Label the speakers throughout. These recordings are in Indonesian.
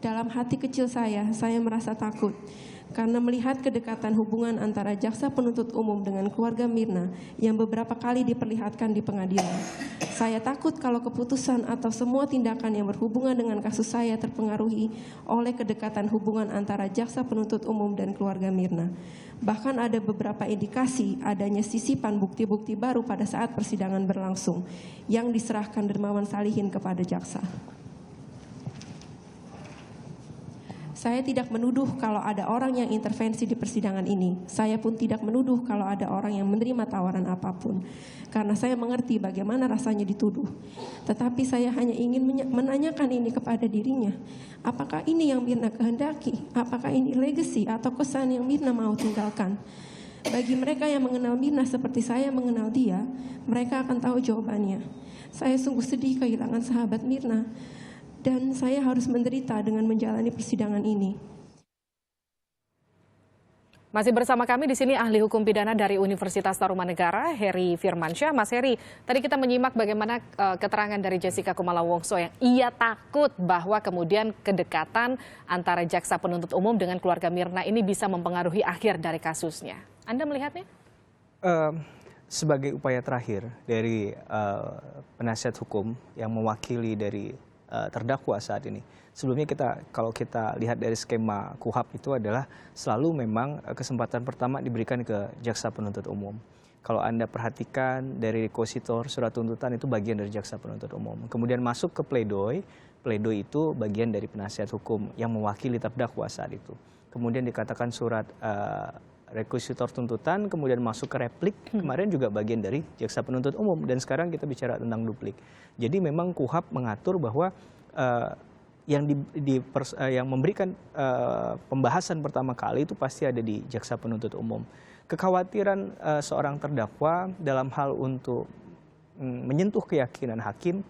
Speaker 1: dalam hati kecil saya merasa takut karena melihat kedekatan hubungan antara jaksa penuntut umum dengan keluarga Mirna yang beberapa kali diperlihatkan di pengadilan. Saya takut kalau keputusan atau semua tindakan yang berhubungan dengan kasus saya terpengaruhi oleh kedekatan hubungan antara jaksa penuntut umum dan keluarga Mirna. Bahkan ada beberapa indikasi adanya sisipan bukti-bukti baru pada saat persidangan berlangsung yang diserahkan Dermawan Salihin kepada jaksa. Saya tidak menuduh kalau ada orang yang intervensi di persidangan ini. Saya pun tidak menuduh kalau ada orang yang menerima tawaran apapun. Karena saya mengerti bagaimana rasanya dituduh. Tetapi saya hanya ingin menanyakan ini kepada dirinya. Apakah ini yang Mirna kehendaki? Apakah ini legacy atau kesan yang Mirna mau tinggalkan? Bagi mereka yang mengenal Mirna seperti saya mengenal dia, mereka akan tahu jawabannya. Saya sungguh sedih kehilangan sahabat Mirna. Dan saya harus menderita dengan menjalani persidangan ini.
Speaker 2: Masih bersama kami di sini ahli hukum pidana dari Universitas Tarumanegara, Heri Firmansyah. Mas Heri, tadi kita menyimak bagaimana keterangan dari Jessica Kumala Wongso yang ia takut bahwa kemudian kedekatan antara jaksa penuntut umum dengan keluarga Mirna ini bisa mempengaruhi akhir dari kasusnya. Anda melihatnya?
Speaker 3: Sebagai upaya terakhir dari penasihat hukum yang mewakili dari terdakwa saat ini. Sebelumnya kalau kita lihat dari skema KUHAP itu adalah selalu memang kesempatan pertama diberikan ke jaksa penuntut umum. Kalau Anda perhatikan dari depositor surat tuntutan itu bagian dari jaksa penuntut umum. Kemudian masuk ke pledoi itu bagian dari penasihat hukum yang mewakili terdakwa saat itu. Kemudian dikatakan surat requisitor tuntutan, kemudian masuk ke replik, kemarin juga bagian dari jaksa penuntut umum, dan sekarang kita bicara tentang duplik. Jadi memang KUHAP mengatur bahwa yang memberikan pembahasan pertama kali itu pasti ada di jaksa penuntut umum. Kekhawatiran seorang terdakwa dalam hal untuk menyentuh keyakinan hakim,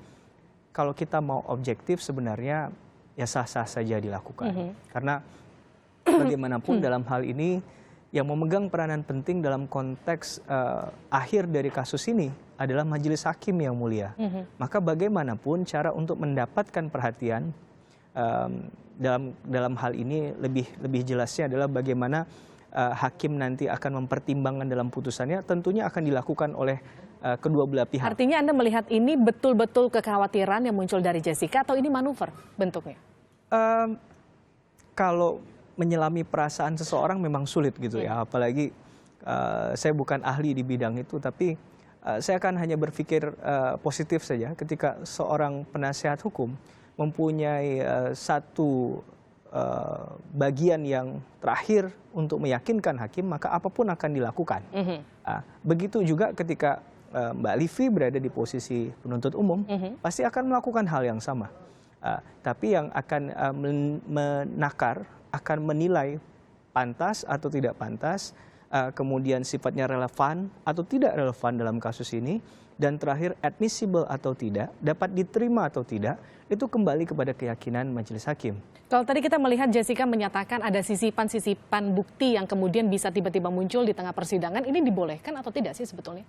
Speaker 3: kalau kita mau objektif sebenarnya ya sah-sah saja dilakukan. Karena bagaimanapun dalam hal ini yang memegang peranan penting dalam konteks akhir dari kasus ini adalah majelis hakim yang mulia. Maka bagaimanapun cara untuk mendapatkan perhatian dalam hal ini lebih jelasnya adalah bagaimana hakim nanti akan mempertimbangkan dalam putusannya, tentunya akan dilakukan oleh kedua belah pihak.
Speaker 2: Artinya Anda melihat ini betul-betul kekhawatiran yang muncul dari Jessica atau ini manuver bentuknya?
Speaker 3: Kalau menyelami perasaan seseorang memang sulit gitu ya, apalagi saya bukan ahli di bidang itu, tapi saya akan hanya berpikir positif saja ketika seorang penasihat hukum mempunyai satu bagian yang terakhir untuk meyakinkan hakim, maka apapun akan dilakukan. Begitu juga ketika Mbak Livi berada di posisi penuntut umum, pasti akan melakukan hal yang sama. Tapi yang akan menakar, akan menilai pantas atau tidak pantas, kemudian sifatnya relevan atau tidak relevan dalam kasus ini, dan terakhir admissible atau tidak, dapat diterima atau tidak, itu kembali kepada keyakinan majelis hakim.
Speaker 2: Kalau tadi kita melihat Jessica menyatakan ada sisipan-sisipan bukti yang kemudian bisa tiba-tiba muncul di tengah persidangan, ini dibolehkan atau tidak sih sebetulnya?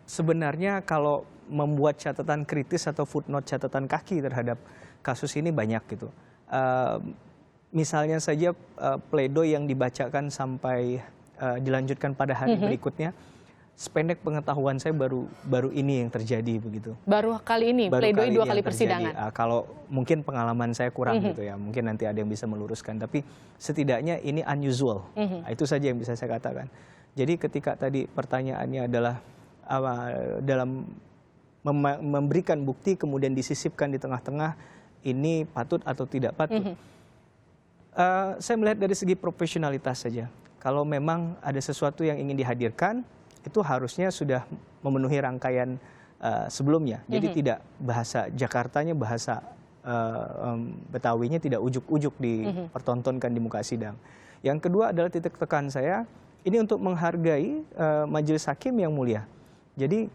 Speaker 3: Sebenarnya kalau membuat catatan kritis atau footnote catatan kaki terhadap kasus ini banyak gitu. Misalnya saja pledoi yang dibacakan sampai dilanjutkan pada hari berikutnya, sependek pengetahuan saya baru ini yang terjadi begitu.
Speaker 2: Baru kali ini, pledoi 2 kali persidangan.
Speaker 3: Kalau mungkin pengalaman saya kurang gitu ya, mungkin nanti ada yang bisa meluruskan. Tapi setidaknya ini unusual. Itu saja yang bisa saya katakan. Jadi ketika tadi pertanyaannya adalah dalam memberikan bukti kemudian disisipkan di tengah-tengah, ini patut atau tidak patut. Saya melihat dari segi profesionalitas saja. Kalau memang ada sesuatu yang ingin dihadirkan, itu harusnya sudah memenuhi rangkaian sebelumnya. Jadi tidak bahasa Jakartanya, bahasa Betawinya tidak ujuk-ujuk dipertontonkan di muka sidang. Yang kedua adalah titik tekan saya, ini untuk menghargai majelis hakim yang mulia. Jadi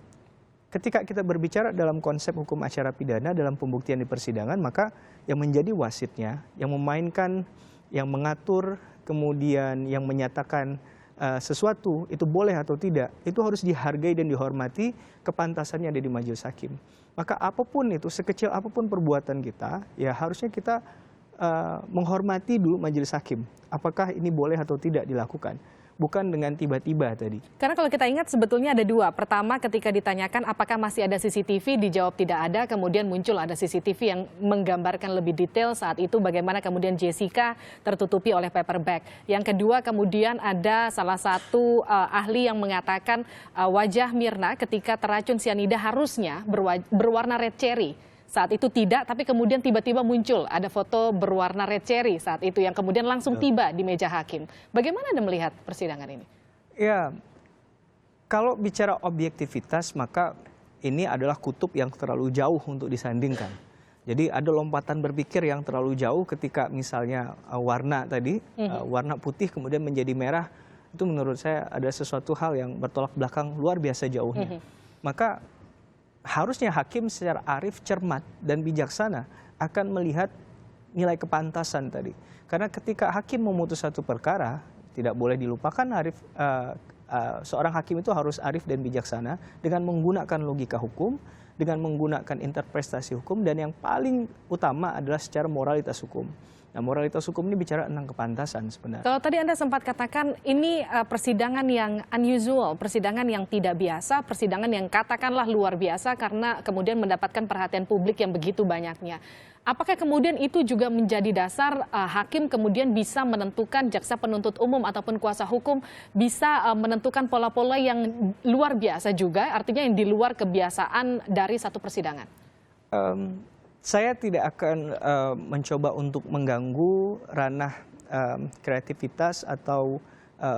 Speaker 3: ketika kita berbicara dalam konsep hukum acara pidana dalam pembuktian di persidangan, maka yang menjadi wasitnya, yang memainkan, yang mengatur, kemudian yang menyatakan sesuatu itu boleh atau tidak, itu harus dihargai dan dihormati, kepantasannya ada di majelis hakim. Maka apapun itu, sekecil apapun perbuatan kita, ya harusnya kita menghormati dulu majelis hakim. Apakah ini boleh atau tidak dilakukan? Bukan dengan tiba-tiba tadi.
Speaker 2: Karena kalau kita ingat sebetulnya ada dua. Pertama ketika ditanyakan apakah masih ada CCTV, dijawab tidak ada. Kemudian muncul ada CCTV yang menggambarkan lebih detail saat itu bagaimana kemudian Jessica tertutupi oleh paper bag. Yang kedua kemudian ada salah satu ahli yang mengatakan wajah Mirna ketika teracun sianida harusnya berwarna red cherry. Saat itu tidak, tapi kemudian tiba-tiba muncul ada foto berwarna red cherry saat itu yang kemudian langsung tiba di meja hakim. Bagaimana Anda melihat persidangan ini?
Speaker 3: Ya, kalau bicara objektivitas maka ini adalah kutub yang terlalu jauh untuk disandingkan. Jadi ada lompatan berpikir yang terlalu jauh ketika misalnya warna tadi, warna putih kemudian menjadi merah, itu menurut saya ada sesuatu hal yang bertolak belakang luar biasa jauhnya. Maka harusnya hakim secara arif, cermat, dan bijaksana akan melihat nilai kepantasan tadi. Karena ketika hakim memutus satu perkara, tidak boleh dilupakan seorang hakim itu harus arif dan bijaksana dengan menggunakan logika hukum, dengan menggunakan interpretasi hukum, dan yang paling utama adalah secara moralitas hukum. Nah, moralitas hukum ini bicara tentang kepantasan sebenarnya.
Speaker 2: Kalau tadi Anda sempat katakan ini persidangan yang unusual, persidangan yang tidak biasa, persidangan yang katakanlah luar biasa karena kemudian mendapatkan perhatian publik yang begitu banyaknya. Apakah kemudian itu juga menjadi dasar hakim kemudian bisa menentukan, jaksa penuntut umum ataupun kuasa hukum bisa menentukan pola-pola yang luar biasa juga, artinya yang di luar kebiasaan dari satu persidangan?
Speaker 3: Saya tidak akan mencoba untuk mengganggu ranah kreativitas atau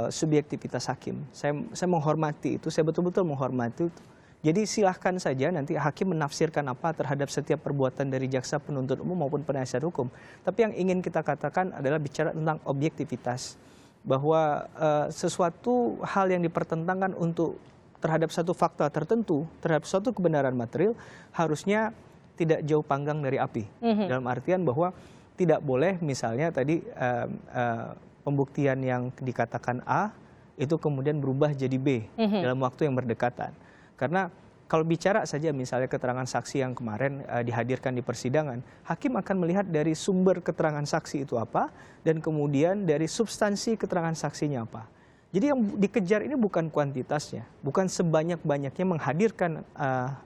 Speaker 3: subjektivitas hakim. Saya menghormati itu, saya betul-betul menghormati itu. Jadi silahkan saja nanti hakim menafsirkan apa terhadap setiap perbuatan dari jaksa penuntut umum maupun penasihat hukum. Tapi yang ingin kita katakan adalah bicara tentang objektivitas. Bahwa sesuatu hal yang dipertentangkan terhadap satu fakta tertentu, terhadap suatu kebenaran material, harusnya tidak jauh panggang dari api. Dalam artian bahwa tidak boleh misalnya tadi pembuktian yang dikatakan A itu kemudian berubah jadi B dalam waktu yang berdekatan. Karena kalau bicara saja misalnya keterangan saksi yang kemarin dihadirkan di persidangan, hakim akan melihat dari sumber keterangan saksi itu apa dan kemudian dari substansi keterangan saksinya apa. Jadi yang dikejar ini bukan kuantitasnya, bukan sebanyak-banyaknya menghadirkan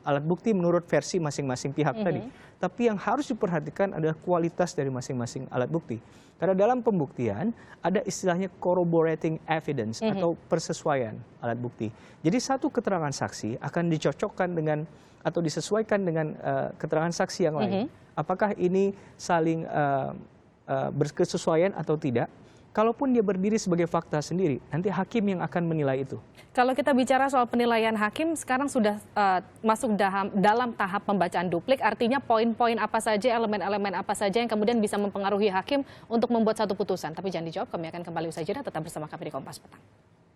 Speaker 3: alat bukti menurut versi masing-masing pihak tadi. Tapi yang harus diperhatikan adalah kualitas dari masing-masing alat bukti. Karena dalam pembuktian ada istilahnya corroborating evidence atau persesuaian alat bukti. Jadi satu keterangan saksi akan dicocokkan dengan atau disesuaikan dengan keterangan saksi yang lain. Apakah ini saling berkesesuaian atau tidak? Kalaupun dia berdiri sebagai fakta sendiri, nanti hakim yang akan menilai itu.
Speaker 2: Kalau kita bicara soal penilaian hakim, sekarang sudah masuk dalam tahap pembacaan duplik, artinya poin-poin apa saja, elemen-elemen apa saja yang kemudian bisa mempengaruhi hakim untuk membuat satu putusan. Tapi jangan dijawab, kami akan kembali usai jeda, tetap bersama kami di Kompas Petang.